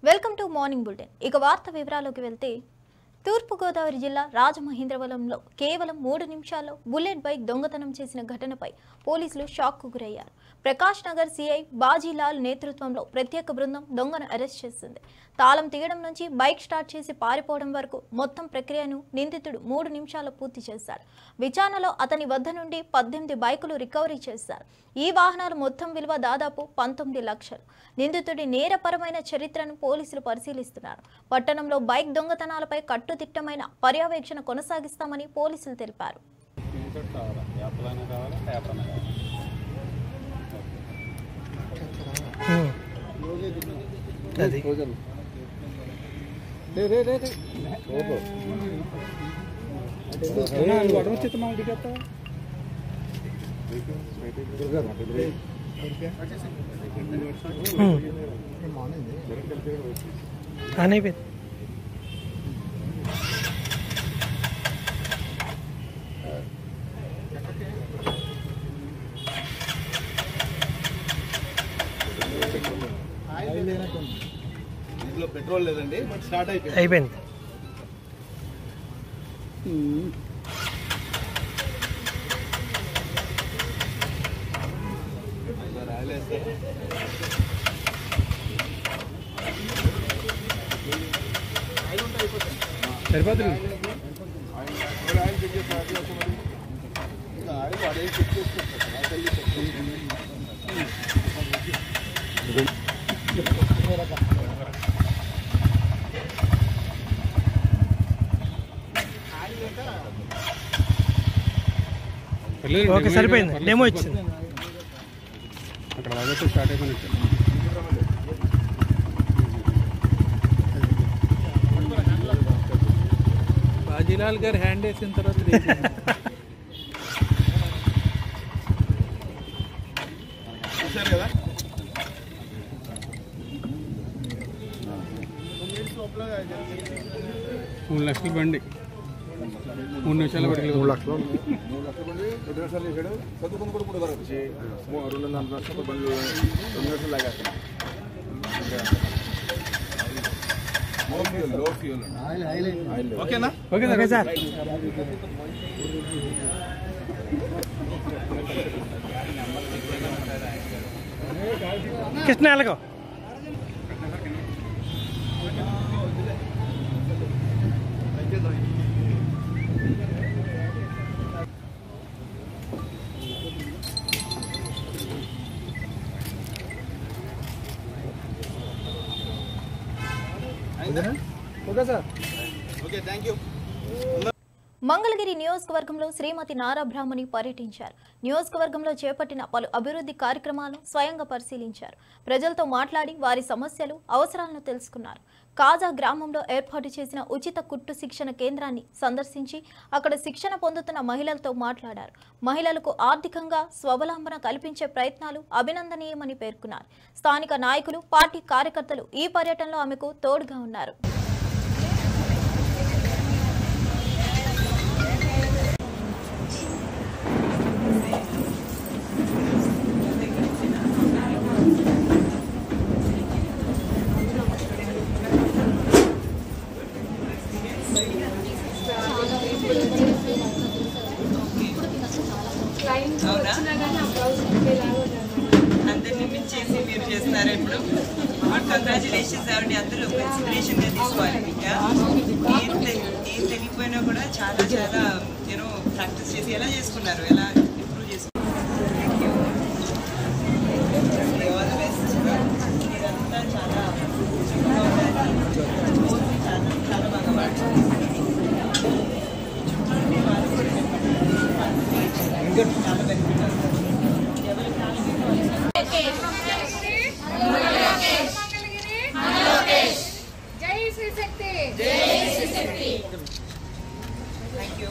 Welcome to morning bulletin. ఇక వార్త వివరాల్లోకి వెళ్తే తూర్పుగోదావరి జిల్లా రాజమహేంద్రవరంలో కేవలం 3 నిమిషాల్లో బుల్లెట్ బైక్ దొంగతనం చేసిన ఘటనపై పోలీసులు షాక్కు గురయ్యారు. ప్రకాష్ నగర్ సిఐ బాజీలాల్ నేతృత్వంలో ప్రత్యేక బృందం దొంగను అరెస్ట్ చేసింది. తాళం తీయడం నుంచి బైక్ స్టార్ట్ చేసి పారిపోవడం వరకు మొత్తం ప్రక్రియను నిందితుడు 3 నిమిషాల్లో పూర్తి చేశాడు. విచారణలో అతని వద్ద నుండి 18 బైకులు రికవరీ చేశారు. ఈ వాహనాలు మొత్తం విలువ దాదాపు 19 లక్షలు. నిందితుడి నేరపరమైన చరిత్రను పోలీసులు పరిశీలిస్తున్నారు. పట్టణంలో బైక్ దొంగతనాలపై కట్టుదిట్టమైన పర్యవేక్షణ కొనసాగిస్తామని పోలీసులు తెలిపారు. ఇందులో పెట్రోల్ లేదండి, బట్ స్టార్ట్ అయిపోయింది. సరిపోతుంది. ఓకే, సరిపోయింది. డెమో ఇచ్చింది. అక్కడ వాగొచ్చు స్టార్ట్ అయిపోయినట్టు. బాజీలాల్ గారు హ్యాండ్ వేసిన తర్వాత చూసారు కదా, 3 లక్షల బండి 3 నిమిషాలు 3 లక్షలు చేశాడు. చదువుకుని కూడా 3 వరకు 2.5 లక్షల బండ్లు 2 నిమిషాలు లాగేస్తాను. ఓకేనా? Okay sir. కృష్ణ ఎలాగో okay sir. Okay, thank you. Mangalagiri నియోజకవర్గంలో శ్రీమతి నారా బ్రాహ్మణి పర్యటించారు. నియోజకవర్గంలో చేపట్టిన పలు అభివృద్ధి కార్యక్రమాలను స్వయంగా పరిశీలించారు. ప్రజలతో మాట్లాడి వారి సమస్యలు, అవసరాలను తెలుసుకున్నారు. కాజా గ్రామంలో ఏర్పాటు చేసిన ఉచిత కుట్టు శిక్షణ కేంద్రాన్ని సందర్శించి అక్కడ శిక్షణ పొందుతున్న మహిళలతో మాట్లాడారు. మహిళలకు ఆర్థికంగా స్వావలంబన కల్పించే ప్రయత్నాలు అభినందనీయమని పేర్కొన్నారు. స్థానిక నాయకులు, పార్టీ కార్యకర్తలు ఈ పర్యటనలో ఆమెకు తోడుగా ఉన్నారు. అందరినీ మించేసి మీరు చేస్తున్నారు. ఇప్పుడు కంగ్రాచులేషన్స్ ఆవిడ అందరూ కన్సిడరేషన్ గా తీసుకోవాలి. ఇంకా ఏం తెలియకపోయినా కూడా చాలా చాలా యూనో ప్రాక్టీస్ చేసి ఎలా చేసుకున్నారు, ఎలా ఇంప్రూవ్ చేసుకున్నారు. All the best. మీరంతా చాలా చాలా బాగా మాట్లాడారు. చాలా బెనిఫిట్ అవుతుంది. Thank you.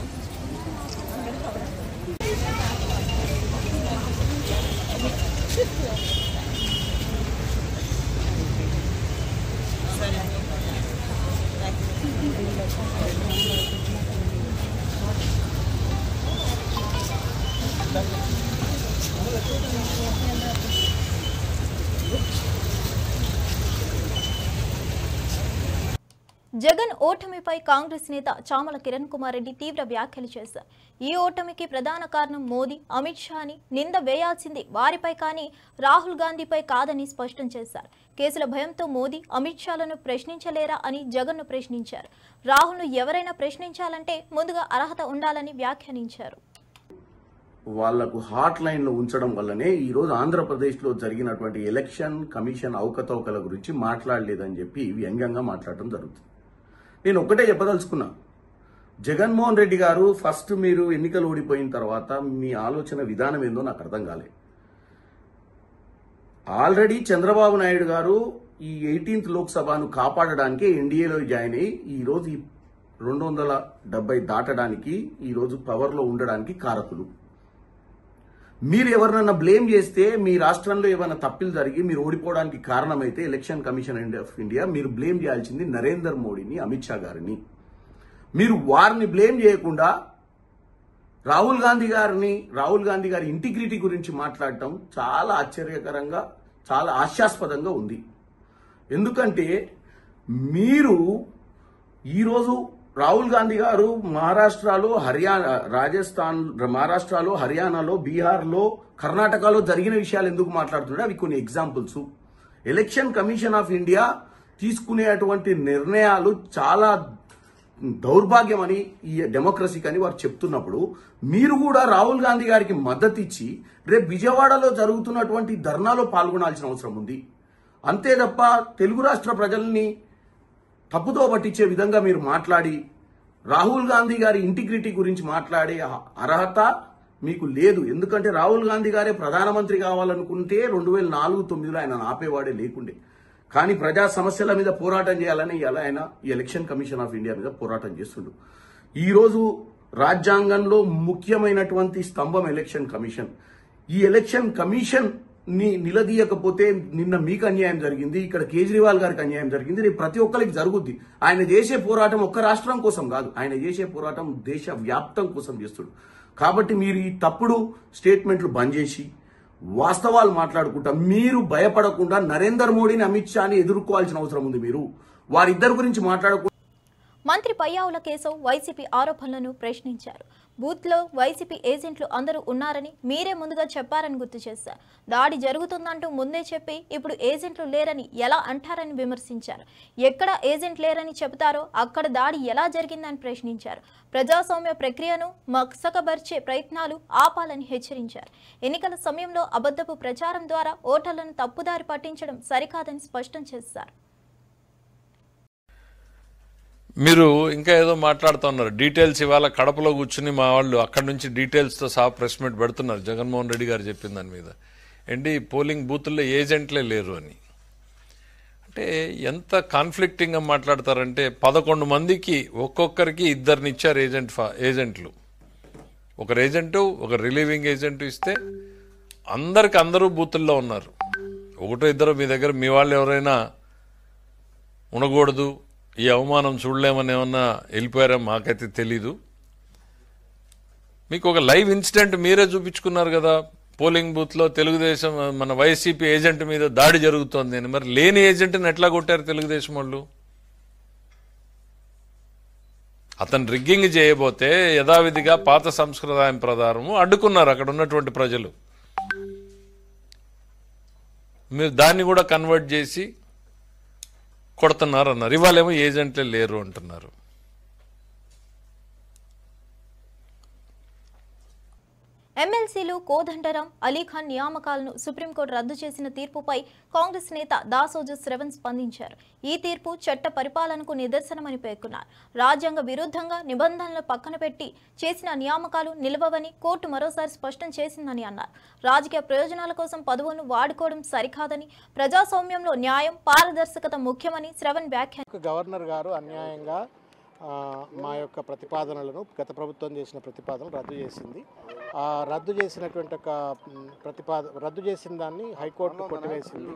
జగన్ ఓటమిపై కాంగ్రెస్ నేత చామల కిరణ్ కుమార్ రెడ్డి తీవ్ర వ్యాఖ్యలు చేశారు. ఈ ఓటమికి ప్రధాన కారణం మోదీ, అమిత్ షా అని నింద వేయాల్సింది వారిపై కానీ రాహుల్ గాంధీపై కాదని స్పష్టం చేశారు. కేసుల భయంతో మోదీ, అమిత్ షాలను ప్రశ్నించలేరా అని జగన్ను ప్రశ్నించారు. రాహుల్ను ఎవరైనా ప్రశ్నించాలంటే ముందుగా అర్హత ఉండాలని వ్యాఖ్యానించారు. వాళ్లకు హాట్ లైన్ లో ఉంచడం వల్లనే ఈ రోజు ఆంధ్రప్రదేశ్ లో జరిగినటువంటి ఎలక్షన్ కమిషన్ అవకతవకల గురించి మాట్లాడలేదని చెప్పి వ్యంగ్యంగా మాట్లాడడం జరుగుతుంది. నేను ఒక్కటే చెప్పదలుచుకున్నా, జగన్మోహన్ రెడ్డి గారు ఫస్ట్ మీరు ఎన్నికలు ఓడిపోయిన తర్వాత మీ ఆలోచన విధానం ఏందో నాకు అర్థం కాలేదు. ఆల్రెడీ చంద్రబాబు నాయుడు గారు ఈ 18th లోక్సభను కాపాడడానికి ఎన్డీఏలో జాయిన్ అయ్యి ఈ రోజు 270 దాటడానికి ఈ రోజు పవర్ లో ఉండడానికి కారకులు. మీరు ఎవరినన్నా బ్లేమ్ చేస్తే మీ రాష్ట్రంలో ఏమైనా తప్పులు జరిగి మీరు ఓడిపోవడానికి కారణమైతే ఎలక్షన్ కమిషన్ ఆఫ్ ఇండియా మీరు బ్లేమ్ చేయాల్సింది నరేంద్ర మోడీని, అమిత్ షా గారిని. మీరు వారిని బ్లేమ్ చేయకుండా రాహుల్ గాంధీ గారి ఇంటిగ్రిటీ గురించి మాట్లాడటం చాలా ఆశ్చర్యకరంగా, చాలా హాస్యాస్పదంగా ఉంది. ఎందుకంటే మీరు ఈరోజు రాహుల్ గాంధీ గారు మహారాష్ట్రలో, హర్యానాలో, బీహార్లో, కర్ణాటకలో జరిగిన విషయాలు ఎందుకు మాట్లాడుతున్నాడు? అవి కొన్ని examples. Election commission of India తీసుకునేటువంటి నిర్ణయాలు చాలా దౌర్భాగ్యమని, ఈ డెమోక్రసీకి అని వారు చెప్తున్నప్పుడు మీరు కూడా రాహుల్ గాంధీ గారికి మద్దతు ఇచ్చి రేపు విజయవాడలో జరుగుతున్నటువంటి ధర్నాలో పాల్గొనాల్సిన అవసరం ఉంది. అంతే తప్ప తెలుగు రాష్ట్ర ప్రజల్ని తప్పుతో పట్టించే విధంగా మీరు మాట్లాడి రాహుల్ గాంధీ గారి ఇంటిగ్రిటీ గురించి మాట్లాడే అర్హత మీకు లేదు. ఎందుకంటే రాహుల్ గాంధీ గారే ప్రధానమంత్రి కావాలనుకుంటే 2004-09లో ఆయన ఆపేవాడే లేకుండే. కానీ ప్రజా సమస్యల మీద పోరాటం చేయాలని ఇలా ఆయన ఈ ఎలక్షన్ కమిషన్ ఆఫ్ ఇండియా మీద పోరాటం చేస్తుండు. ఈ రోజు రాజ్యాంగంలో ముఖ్యమైనటువంటి స్తంభం ఎలక్షన్ కమిషన్. ఈ ఎలక్షన్ కమిషన్ ని నిలదీయకపోతే నిన్న మీకు అన్యాయం జరిగింది, ఇక్కడ కేజ్రీవాల్ గారికి అన్యాయం జరిగింది, రేపు ప్రతి ఒక్కరికి జరుగుద్ది. ఆయన చేసే పోరాటం ఒక్క రాష్ట్రం కోసం కాదు, ఆయన చేసే పోరాటం దేశ వ్యాప్తం కోసం చేస్తుడు. కాబట్టి మీరు ఈ తప్పుడు స్టేట్మెంట్లు బంద్ చేసి వాస్తవాలు మాట్లాడుకుంటా, మీరు భయపడకుండా నరేంద్ర మోడీని, అమిత్ షాని ఎదుర్కోవాల్సిన అవసరం ఉంది. మీరు వారిద్దరి గురించి మాట్లాడకుండా. మంత్రి పయ్యావుల కేశవ్ వైసీపీ ఆరోపణలను ప్రశ్నించారు. బూత్లో వైసీపీ ఏజెంట్లు అందరూ ఉన్నారని మీరే ముందుగా చెప్పారని గుర్తు చేశారు. దాడి జరుగుతుందంటూ ముందే చెప్పి ఇప్పుడు ఏజెంట్లు లేరని ఎలా అంటారని విమర్శించారు. ఎక్కడ ఏజెంట్ లేరని చెబుతారో అక్కడ దాడి ఎలా జరిగిందని ప్రశ్నించారు. ప్రజాస్వామ్య ప్రక్రియను మసకబర్చే ప్రయత్నాలు ఆపాలని హెచ్చరించారు. ఎన్నికల సమయంలో అబద్ధపు ప్రచారం ద్వారా ఓటర్లను తప్పుదారి పట్టించడం సరికాదని స్పష్టం చేశారు. మీరు ఇంకా ఏదో మాట్లాడుతున్నారు, డీటెయిల్స్ ఇవాళ కడపలో కూర్చుని మా వాళ్ళు అక్కడి నుంచి డీటెయిల్స్తో సహా ప్రెస్ మీట్ పెడుతున్నారు. జగన్మోహన్ రెడ్డి గారు చెప్పిన దాని మీద ఏంటి పోలింగ్ బూతుల్లో ఏజెంట్లే లేరు అని. అంటే ఎంత కాన్ఫ్లిక్టింగ్గా మాట్లాడతారంటే 11 మందికి ఒక్కొక్కరికి ఇద్దరినిచ్చారు ఏజెంట్లు. ఒకరు ఏజెంటు, ఒక రిలీవింగ్ ఏజెంట్ ఇస్తే అందరూ బూతుల్లో ఉన్నారు. ఒకటో ఇద్దరు మీ దగ్గర మీ వాళ్ళు ఎవరైనా ఉండకూడదు, ఈ అవమానం చూడలేమని ఏమన్నా వెళ్ళిపోయారా మాకైతే తెలీదు. మీకు ఒక లైవ్ ఇన్సిడెంట్ మీరే చూపించుకున్నారు కదా, పోలింగ్ బూత్లో తెలుగుదేశం మన వైసీపీ ఏజెంట్ మీద దాడి జరుగుతోంది అని. మరి లేని ఏజెంట్ని ఎట్లా కొట్టారు తెలుగుదేశం వాళ్ళు? అతను రిగ్గింగ్ చేయబోతే యథావిధిగా పాత సంస్కృతాయం ప్రకారము అడ్డుకున్నారు అక్కడ ఉన్నటువంటి ప్రజలు. మీరు దాన్ని కూడా కన్వర్ట్ చేసి కొడుతున్నారు అన్నారు. ఇవాళేమో ఏజెంట్లే లేరు అంటున్నారు. ఎమ్మెల్సీలు కోదండరాం, అలీఖాన్ నియామకాలను సుప్రీంకోర్టు రద్దు చేసిన తీర్పుపై కాంగ్రెస్ నేత దాసోజు శ్రవణ్ స్పందించారు. ఈ తీర్పు చట్ట పరిపాలనకు నిదర్శనమని పేర్కొన్నారు. రాజ్యాంగ విరుద్ధంగా నిబంధనలు పక్కన పెట్టి చేసిన నియామకాలు నిలవవని కోర్టు మరోసారి స్పష్టం చేసిందని అన్నారు. రాజకీయ ప్రయోజనాల కోసం పదవులను వాడుకోవడం సరికాదని, ప్రజాస్వామ్యంలో న్యాయం, పారదర్శకత ముఖ్యమని శ్రవణ్ వ్యాఖ్యానించారు. గవర్నర్ గారు అన్యాయంగా మా యొక్క ప్రతిపాదనలను, గత ప్రభుత్వం చేసిన ప్రతిపాదనలు రద్దు చేసింది. రద్దు చేసినటువంటి ఒక రద్దు చేసిన దాన్ని హైకోర్టు కొట్టివేసింది.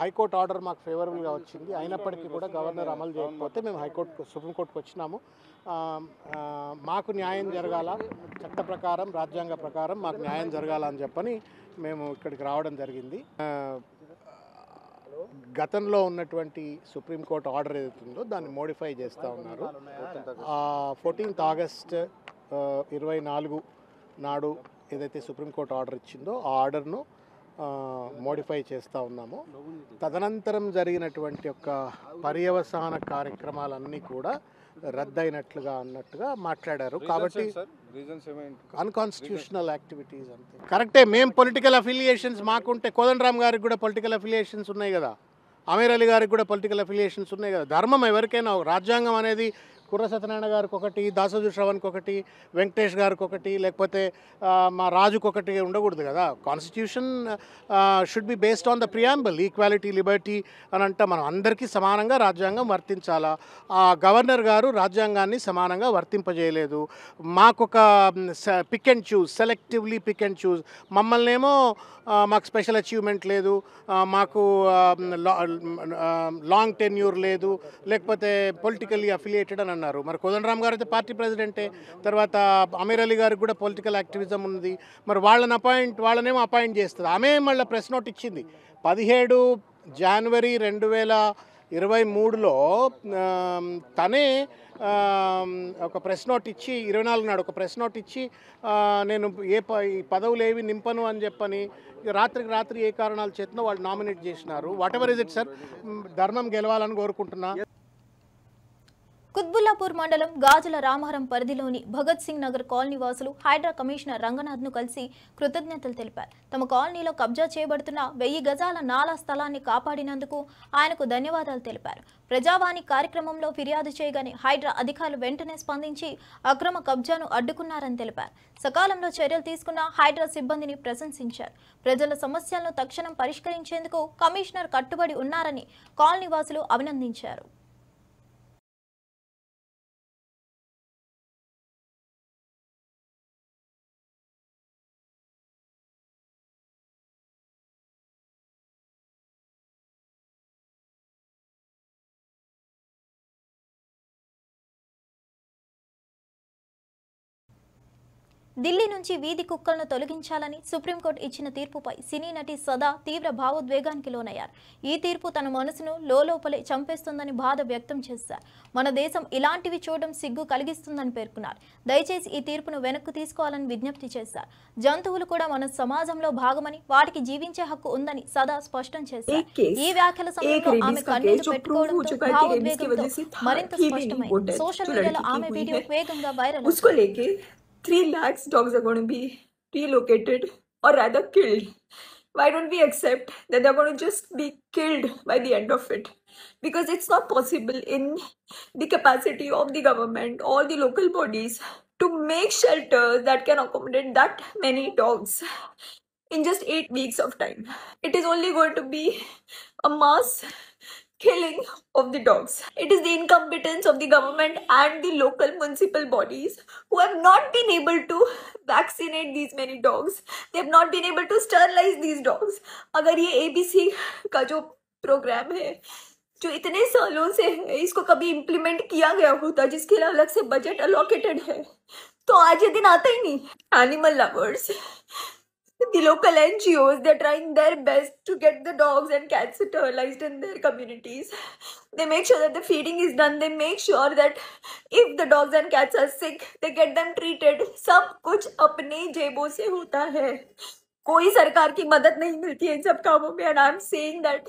హైకోర్టు ఆర్డర్ మాకు ఫేవరబుల్గా వచ్చింది. అయినప్పటికీ కూడా గవర్నర్ అమలు చేయకపోతే మేము సుప్రీంకోర్టుకు వచ్చినాము. మాకు న్యాయం జరగాల, చట్ట ప్రకారం, రాజ్యాంగ ప్రకారం మాకు న్యాయం జరగాలని చెప్పని మేము ఇక్కడికి రావడం జరిగింది. గతంలో ఉన్నటువంటి సుప్రీంకోర్టు ఆర్డర్ ఏదైతుందో దాన్ని మోడిఫై చేస్తూ ఉన్నారు. 14th ఆగస్ట్ 24 నాడు ఏదైతే సుప్రీంకోర్టు ఆర్డర్ ఇచ్చిందో ఆ ఆర్డర్ను మోడిఫై చేస్తూ ఉన్నాము. తదనంతరం జరిగినటువంటి యొక్క పర్యవసాన కార్యక్రమాలన్నీ కూడా రద్దయినట్లుగా అన్నట్టుగా మాట్లాడారు. కాబట్టి అన్కాన్స్టిట్యూషనల్ యాక్టివిటీస్ అంతే. కరెక్టే, మేము పొలిటికల్ అఫిలియేషన్స్ మాకుంటే కోదండరామ్ గారికి కూడా పొలిటికల్ అఫిలియేషన్స్ ఉన్నాయి కదా, అమీర్ అలీ గారికి కూడా పొలిటికల్ అఫిలియేషన్స్ ఉన్నాయి కదా. ధర్మం ఎవరికైనా, రాజ్యాంగం అనేది కుర్ర సత్యనారాయణ గారికి ఒకటి, దాసోజు శ్రవణ్కి ఒకటి, వెంకటేష్ గారికి ఒకటి, లేకపోతే మా రాజుకి ఒకటి ఉండకూడదు కదా. Constitution should be based on the preamble, equality, Liberty అని అంటే మనం అందరికీ సమానంగా రాజ్యాంగం వర్తించాలా. గవర్నర్ గారు రాజ్యాంగాన్ని సమానంగా వర్తింపజేయలేదు. మాకొక pick and choose, selectively pick and choose, మమ్మల్నేమో మాకు స్పెషల్ అచీవ్మెంట్ లేదు, మాకు లాంగ్ టెన్యూర్ లేదు, లేకపోతే పొలిటికల్లీ అఫిలియేటెడ్ అని అన్నారు. మరి కోదండరామ్ గారు అయితే పార్టీ ప్రెసిడెంటే, తర్వాత అమీర్ అలీ గారికి కూడా పొలిటికల్ యాక్టివిజం ఉంది. మరి వాళ్ళనేమో అపాయింట్ చేస్తుంది. ఆమె మళ్ళీ ప్రెస్ నోట్ ఇచ్చింది 17 జనవరి 2023లో తనే ఒక ప్రెస్ నోట్ ఇచ్చి 24 నాడు ఒక ప్రెస్ నోట్ ఇచ్చి నేను ఈ పదవులు ఏవి నింపను అని చెప్పని రాత్రికి రాత్రి ఏ కారణాలు చేతనో వాళ్ళు నామినేట్ చేసినారు. What ever is it sir, ధర్మం గెలవాలని కోరుకుంటున్నా. కుత్బుల్లాపూర్ మండలం గాజుల రామవరం పరిధిలోని భగత్ సింగ్ నగర్ కాలనీ వాసులు హైడ్రా కమిషనర్ రంగనాథ్ను కలిసి కృతజ్ఞతలు తెలిపారు. తమ కాలనీలో కబ్జా చేయబడుతున్న 1000 గజాల నాలా స్థలాన్ని కాపాడినందుకు ఆయనకు ధన్యవాదాలు తెలిపారు. ప్రజావాణి కార్యక్రమంలో ఫిర్యాదు చేయగానే హైడ్రా అధికారులు వెంటనే స్పందించి అక్రమ కబ్జాను అడ్డుకున్నారని తెలిపారు. సకాలంలో చర్యలు తీసుకున్న హైడ్రా సిబ్బందిని ప్రశంసించారు. ప్రజల సమస్యలను తక్షణం పరిష్కరించేందుకు కమిషనర్ కట్టుబడి ఉన్నారని కాలనీ వాసులు అభినందించారు. ఢిల్లీ నుంచి వీధి కుక్కలను తొలగించాలని సుప్రీంకోర్టు ఇచ్చిన తీర్పుపై సినీ నటి సదా తీవ్ర భావోద్వేగానికి లోనయ్యారు. ఈ తీర్పు తన మనసును లోపలే చంపేస్తుందని బాధ వ్యక్తం చేశారు. మన దేశం ఇలాంటివి చూడడం సిగ్గు కలిగిస్తుందని పేర్కొన్నారు. దయచేసి ఈ తీర్పును వెనక్కు తీసుకోవాలని విజ్ఞప్తి చేశారు. జంతువులు కూడా మన సమాజంలో భాగమని, వాటికి జీవించే హక్కు ఉందని సదా స్పష్టం చేశారు. ఈ వ్యాఖ్యల సమయంలో ఆమె కన్నీళ్లు పెట్టుకోవడంతో భావోద్వేగంతో మరింత స్పష్టమైంది. సోషల్ మీడియాలో ఆమె వీడియో వేగంగా వైరల్ అవుతుంది. 3 lakhs dogs are going to be relocated or rather killed. Why don't we accept that they're going to just be killed by the end of it? Because it's not possible in the capacity of the government or the local bodies to make shelters that can accommodate that many dogs in just 8 weeks of time. It is only going to be a mass killing of the dogs. It is the incompetence of the government and the local municipal bodies who have not been able to vaccinate these many dogs. They have not been able to sterilize these dogs. अगर ये ABC का जो programme है जो इतने सालों से है, इसको कभी इम्प्लीमेंट किया गया होता, जिसके लिए अलग से बजट अलोकेटेड है, तो आज ये दिन आता ही नहीं. Animal lovers, the local NGOs, they're trying their best to get the dogs and cats sterilized in their communities. They make sure that the feeding is done. They make sure that if the dogs and cats are sick, they get them treated. सब कुछ अपने जेबों से होता है. कोई सरकार की मदद नहीं मिलती है इन सब कामों में. And I'm saying that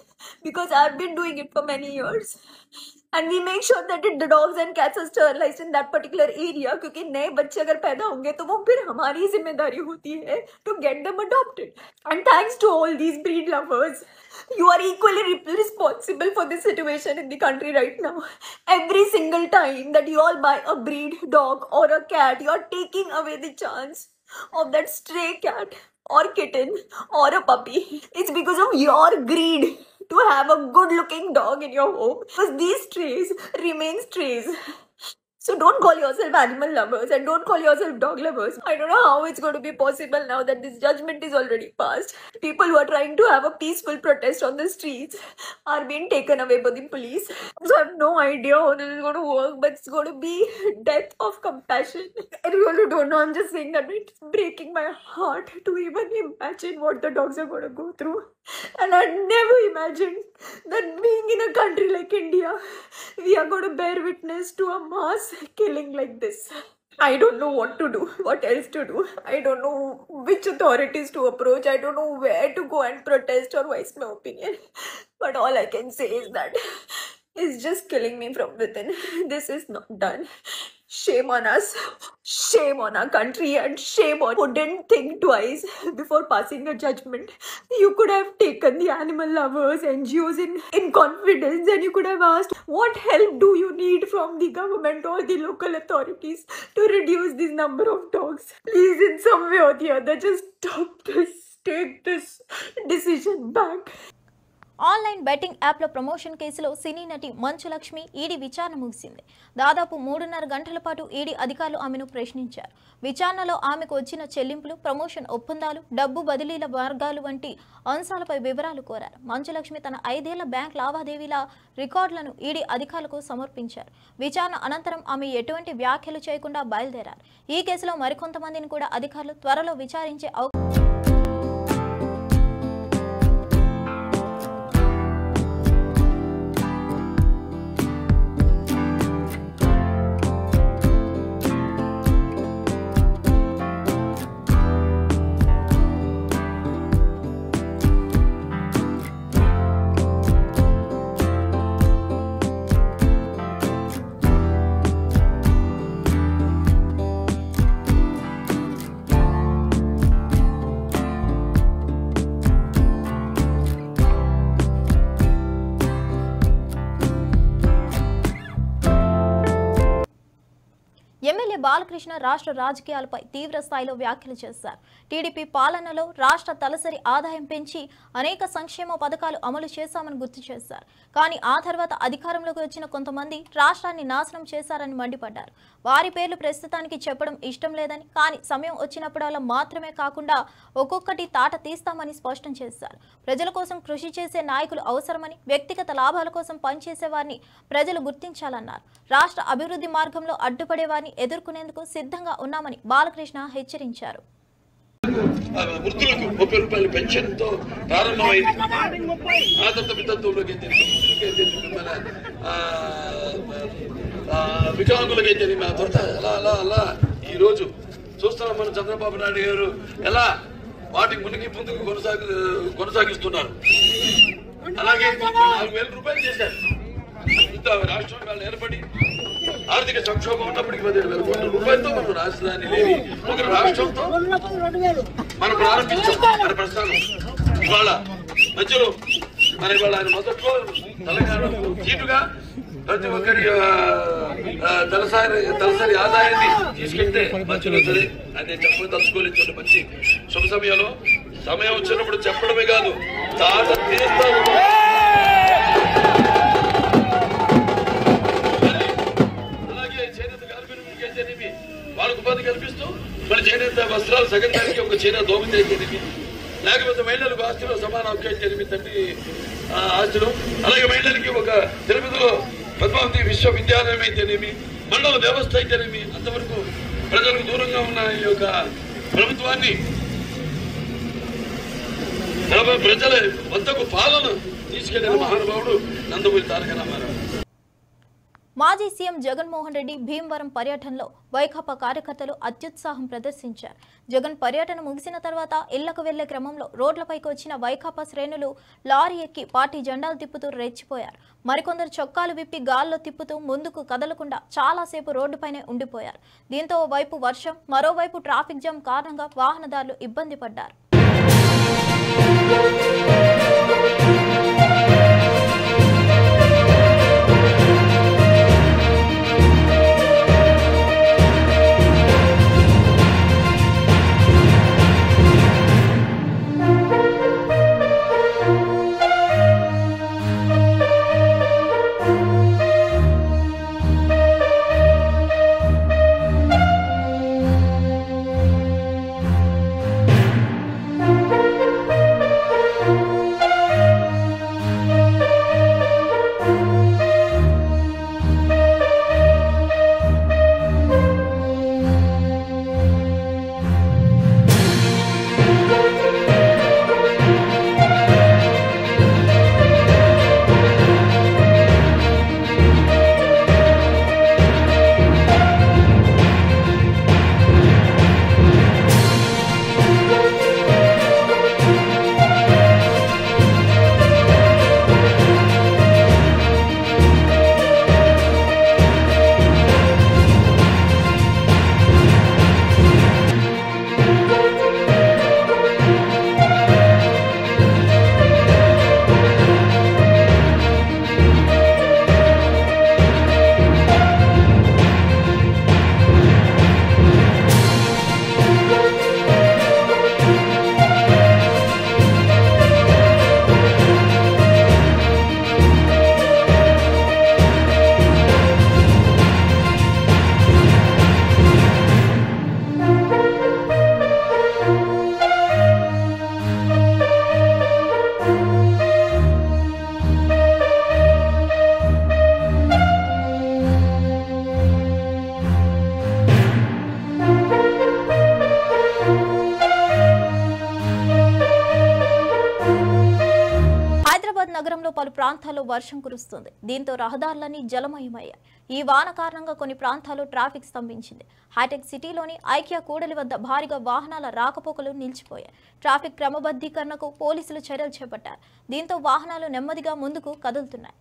because I've been doing it for many years. And we make sure that the dogs and cats are sterilized in that particular area. क्योंकि नए बच्चे अगर पैदा होंगे तो वो फिर हमारी जिम्मेदारी होती है to get them adopted. And thanks to all these breed lovers, you are equally responsible for this situation in the country right now. Every single time that you all buy a breed dog or a cat, you are taking away the chance of that stray cat or kitten or a puppy. It's because of your greed to have a good looking dog in your home, because these strays remain strays. So don't call yourself animal lovers and don't call yourself dog lovers. I don't know how it's going to be possible now that this judgment is already passed. People who are trying to have a peaceful protest on the streets are being taken away by the police. So I have no idea how this is going to work, but it's going to be death of compassion. I really don't know. I'm just saying that it's breaking my heart to even imagine what the dogs are going to go through. And I never imagined that being in a country like India, we are going to bear witness to a mass killing like this. I don't know what to do, what else to do. I don't know which authorities to approach. I don't know where to go and protest or voice my opinion. But all I can say is that it's just killing me from within. This is not done. Shame on us, shame on our country, and shame on who didn't think twice before passing a judgment. You could have taken the animal lovers, NGOs in confidence, and you could have asked, what help do you need from the government or the local authorities to reduce this number of dogs? Please, in some way or the other, just stop this. Take this decision back. Online betting యాప్ల promotion కేసులో సినీ నటి Manchu Lakshmi ED విచారణ ముగిసింది. దాదాపు 3.5 గంటల పాటు ED అధికారులు ఆమెను ప్రశ్నించారు. విచారణలో ఆమెకు వచ్చిన చెల్లింపులు, ప్రమోషన్ ఒప్పందాలు, డబ్బు బదిలీల మార్గాలు వంటి అంశాలపై వివరాలు కోరారు. మంచు లక్ష్మి తన 5 ఏళ్ల బ్యాంక్ లావాదేవీల రికార్డులను ఈడీ అధికారులకు సమర్పించారు. విచారణ అనంతరం ఆమె ఎటువంటి వ్యాఖ్యలు చేయకుండా బయలుదేరారు. ఈ కేసులో మరికొంతమందిని కూడా అధికారులు త్వరలో విచారించే ఎమ్మెల్యే బాలకృష్ణ రాష్ట్ర రాజకీయాలపై తీవ్ర స్థాయిలో వ్యాఖ్యలు చేశారు. టీడీపీ పాలనలో రాష్ట్ర తలసరి ఆదాయం పెంచి అనేక సంక్షేమ పథకాలు అమలు చేశామని గుర్తు చేశారు. కానీ ఆ తర్వాత అధికారంలోకి వచ్చిన కొంతమంది రాష్ట్రాన్ని నాశనం చేశారని మండిపడ్డారు. వారి పేర్లు ప్రస్తుతానికి చెప్పడం ఇష్టం లేదని, కానీ సమయం వచ్చినప్పుడల్లా మాత్రమే కాకుండా ఒక్కొక్కటి తాట తీస్తామని స్పష్టం చేశారు. ప్రజల కోసం కృషి చేసే నాయకులు అవసరమని, వ్యక్తిగత లాభాల కోసం పనిచేసే వారిని ప్రజలు గుర్తించాలన్నారు. రాష్ట్ర అభివృద్ధి మార్గంలో అడ్డుపడే వారిని ఎదుర్కొనేందుకు సిద్ధంగా ఉన్నామని బాలకృష్ణ హెచ్చరించారు. వృద్ధులకు 30 రూపాయల పెన్షన్ తో ప్రారంభమైంది. వికలాంగులకైతే అలా ఈ రోజు చూస్తున్నాం మనం. చంద్రబాబు నాయుడు గారు ఎలా వాటికి ముందుకు కొనసాగిస్తున్నారు. అలాగే 4,000 రూపాయలు చేశారు. ఇంత రాష్ట్రం వాళ్ళు ఏర్పడి ఆర్థిక సంక్షోభం ఉన్నప్పటికీ 17,000 కోట్ల రూపాయలతో మనం రాజధాని లేని ఒక రాష్ట్రంతో మనం ప్రారంభించాం మన ప్రస్థానం. ఇవాళ మధ్యలో ఇవాళ ఆయన మొదట్లో తెలంగాణకు తీటుగా ప్రతి ఒక్కరి తలసరి ఆదాయాన్ని తీసుకెళ్తే మధ్యలో సరే అదే చెప్పడం తలుచుకోలేదు. మంచి శుభ సమయం వచ్చినప్పుడు చెప్పడమే కాదు, తాట తీస్తాను. వాళ్ళకు ఉపాధి కల్పిస్తూ మన చేనేత వస్త్రాలు సగటానికి ఒక చీర దోపితే అయితేనేమి, లేకపోతే మహిళలకు ఆస్తిలో సమాన హక్కు అయితేనేమి, తండ్రి ఆస్తిలో. అలాగే మహిళలకి ఒక తిరుపతిలో పద్మావతి విశ్వవిద్యాలయం అయితేనేమి, మండల వ్యవస్థ అయితేనేమి, అంతవరకు ప్రజలకు దూరంగా ఉన్న ఈ యొక్క ప్రభుత్వాన్ని ప్రజల వద్దకు పాలన తీసుకెళ్లిన మహానుభావుడు నందమూరి తారక రామారావు. మాజీ సీఎం జగన్మోహన్ రెడ్డి భీమవరం పర్యటనలో వైకాపా కార్యకర్తలు అత్యుత్సాహం ప్రదర్శించారు. జగన్ పర్యటన ముగిసిన తర్వాత ఇళ్లకు వెళ్లే క్రమంలో రోడ్లపైకి వచ్చిన వైకాపా శ్రేణులు లారీ ఎక్కి పార్టీ జెండాలు తిప్పుతూ రెచ్చిపోయారు. మరికొందరు చొక్కాలు విప్పి గాల్లో తిప్పుతూ ముందుకు కదలకుండా చాలాసేపు రోడ్డుపైనే ఉండిపోయారు. దీంతో ఓవైపు వర్షం, మరోవైపు ట్రాఫిక్ జామ్ కారణంగా వాహనదారులు ఇబ్బంది పడ్డారు. నగరంలో పలు ప్రాంతాల్లో వర్షం కురుస్తుంది. దీంతో రహదారులన్నీ జలమయమయ్యాయి. ఈ వాన కారణంగా కొన్ని ప్రాంతాల్లో ట్రాఫిక్ స్తంభించింది. హైటెక్ సిటీలోని ఐకియా కూడలి వద్ద భారీగా వాహనాల రాకపోకలు నిలిచిపోయాయి. ట్రాఫిక్ క్రమబద్ధీకరణకు పోలీసులు చర్యలు చేపట్టారు. దీంతో వాహనాలు నెమ్మదిగా ముందుకు కదులుతున్నాయి.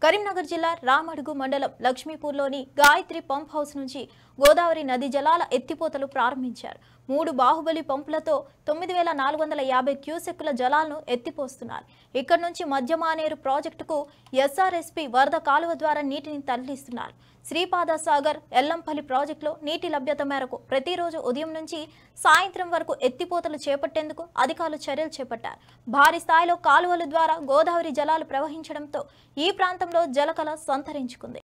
కరీంనగర్ జిల్లా రామడుగు మండలం లక్ష్మీపూర్లోని గాయత్రి పంప్ హౌస్ నుంచి గోదావరి నది జలాల ఎత్తిపోతలు ప్రారంభించారు. 3 బాహుబలి పంపులతో 9450 క్యూసెక్కుల జలాలను ఎత్తిపోస్తున్నారు. ఇక్కడి నుంచి మధ్యమానేరు ప్రాజెక్టుకు ఎస్ఆర్ఎస్పీ వరద కాలువ ద్వారా నీటిని తరలిస్తున్నారు. శ్రీపాద సాగర్ ఎల్లంపల్లి ప్రాజెక్టులో నీటి లభ్యత మేరకు ప్రతిరోజు ఉదయం నుంచి సాయంత్రం వరకు ఎత్తిపోతలు చేపట్టేందుకు అధికారులు చర్యలు చేపట్టారు. భారీ స్థాయిలో కాలువల ద్వారా గోదావరి జలాలు ప్రవహించడంతో ఈ ప్రాంతంలో జలకళ సంతరించుకుంది.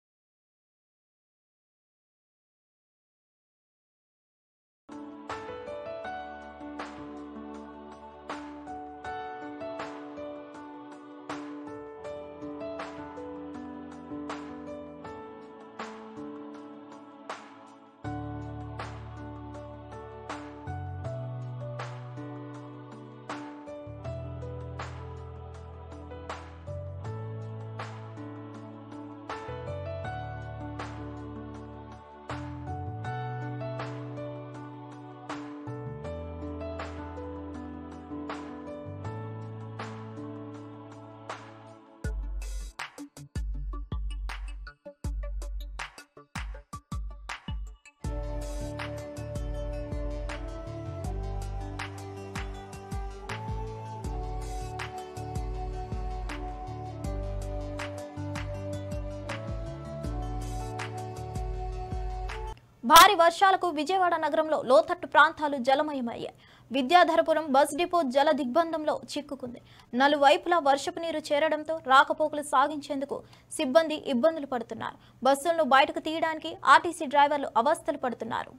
భారీ వర్షాలకు విజయవాడ నగరంలో లోతట్టు ప్రాంతాలు జలమయమయ్యాయి. విద్యాధరపురం బస్ డిపో జల దిగ్బంధంలో చిక్కుకుంది. నలువైపులా వర్షపు నీరు చేరడంతో రాకపోకలు సాగించేందుకు సిబ్బంది ఇబ్బందులు పడుతున్నారు. బస్సులను బయటకు తీయడానికి ఆర్టీసీ డ్రైవర్లు అవస్థలు పడుతున్నారు.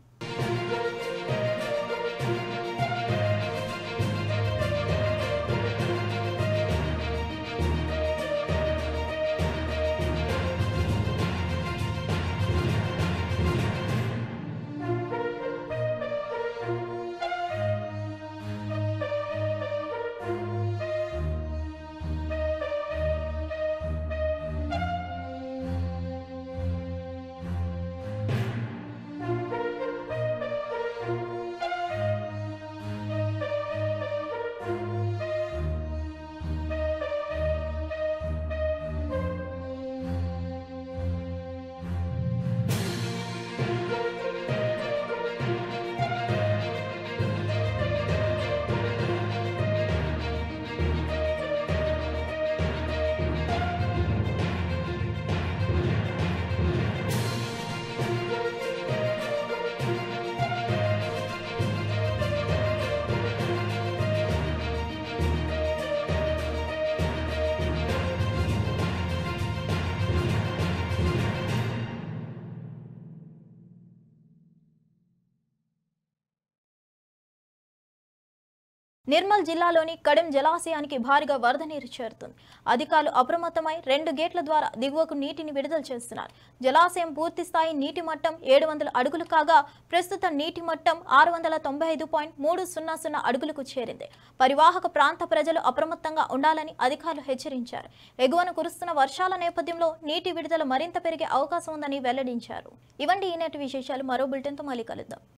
నిర్మల్ జిల్లాలోని కడెం జలాశయానికి భారీగా వరద నీరు చేరుతుంది. అధికారులు అప్రమత్తమై 2 గేట్ల ద్వారా దిగువకు నీటిని విడుదల చేస్తున్నారు. జలాశయం పూర్తి స్థాయి నీటి మట్టం 700 అడుగులు కాగా ప్రస్తుత నీటి మట్టం 695.300 అడుగులకు చేరింది. పరివాహక ప్రాంత ప్రజలు అప్రమత్తంగా ఉండాలని అధికారులు హెచ్చరించారు. ఎగువన కురుస్తున్న వర్షాల నేపథ్యంలో నీటి విడుదల మరింత పెరిగే అవకాశం ఉందని వెల్లడించారు. ఇవండి ఈనాటి విశేషాలు. మరో బులెటిన్తో మళ్ళీ కలుద్దాం.